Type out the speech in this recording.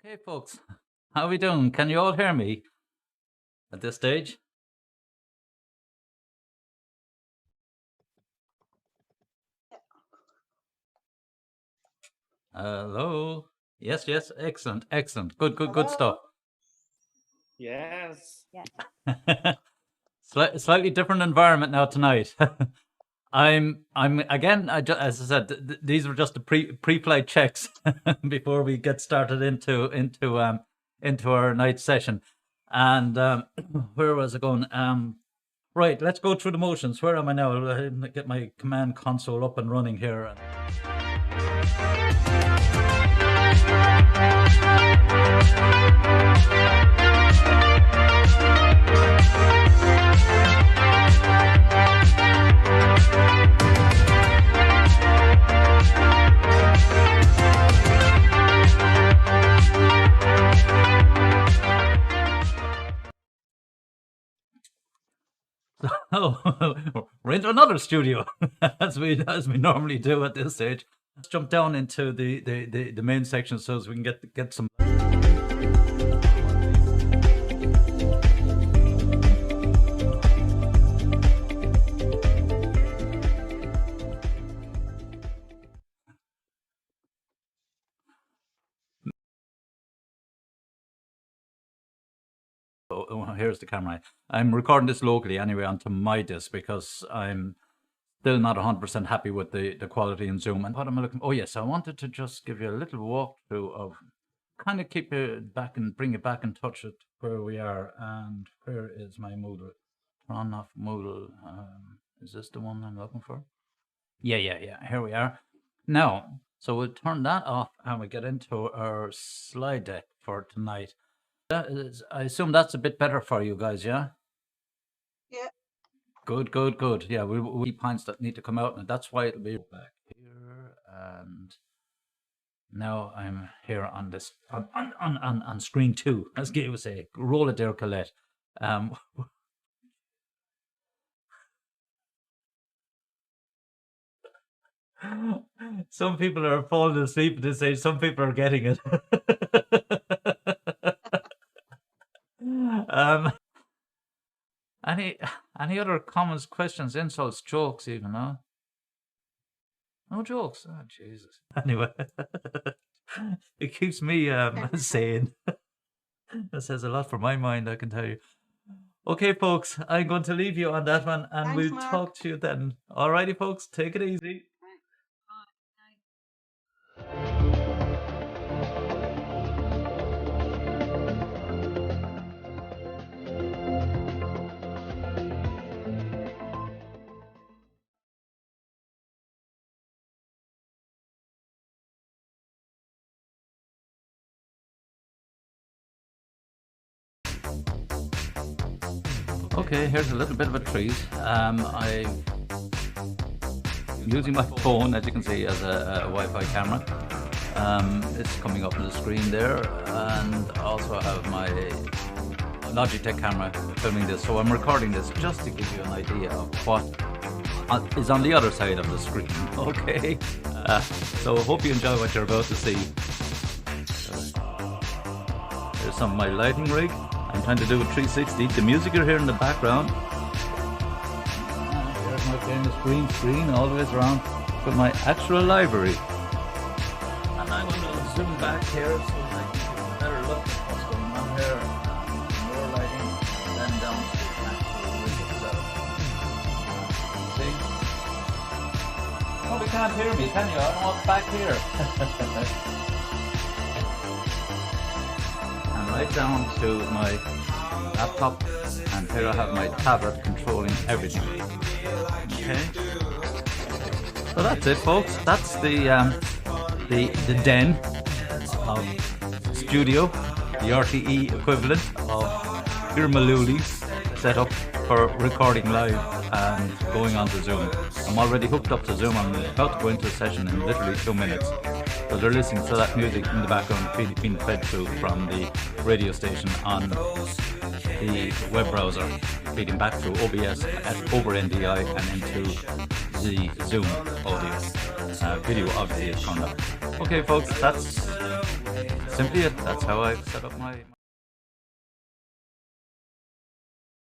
Okay, folks, how are we doing? Can you all hear me at this stage? Hello? Yes, yes, excellent, excellent. Good stuff. Yes. Slightly different environment now tonight. I'm again. As I said, these were just the pre-flight checks before we get started into our night session. And where was it going? Right, let's go through the motions. Where am I now? I'll get my command console up and running here. Oh, we're into another studio, as we normally do at this stage. Let's jump down into the main section so as we can get some. Oh, here's the camera. I'm recording this locally anyway onto my disc because I'm still not 100% happy with the quality in Zoom. And what am I looking? Oh yes, I wanted to just give you a little walkthrough of kind of keep it back and bring it back in touch with where we are. And where is my Moodle? Turn off Moodle. Is this the one I'm looking for? Yeah. Here we are. Now, so we'll turn that off and we get into our slide deck for tonight. I assume that's a bit better for you guys, yeah? Yeah. Good. Yeah, we points that need to come out, and that's why it'll be back here. And now I'm here on this on screen 2, as Gay would say. Roll it there, Colette. Some people are falling asleep at this age. Some people are getting it. Any other comments, questions, insults, jokes, even? No, no jokes. Oh Jesus. Anyway, it keeps me sane. That says a lot for my mind, I can tell you. Okay, folks, I'm going to leave you on that one, and Thanks, we'll Mark. talk to you then. Alrighty, folks, take it easy. Okay, here's a little bit of a treat. I'm using my phone, as you can see, as a Wi-Fi camera. It's coming up on the screen there, and also I have my Logitech camera filming this. So I'm recording this just to give you an idea of what is on the other side of the screen. Okay, so I hope you enjoy what you're about to see. There's some of my lighting rig. I'm trying to do a 360. The music you're hearing in the background. There's my famous green screen all the way around with my actual library. And I'm going to zoom back here so I can get a better look at what's going on here. More lighting, and then down to the actual rig itself. See? Oh, you can't hear me, can you? I'm all back here. Right down to my laptop, and here I have my tablet controlling everything. Okay, so that's it, folks. That's the den of studio, the RTE equivalent of Irmaluli set up for recording live and going on to Zoom. I'm already hooked up to Zoom. I'm about to go into a session in literally 2 minutes. So they're listening to that music in the background being fed through from the radio station on the web browser, feeding back through OBS over NDI and into the Zoom audio. Video obviously is turned up. Okay, folks, that's simply it. That's how I've set up my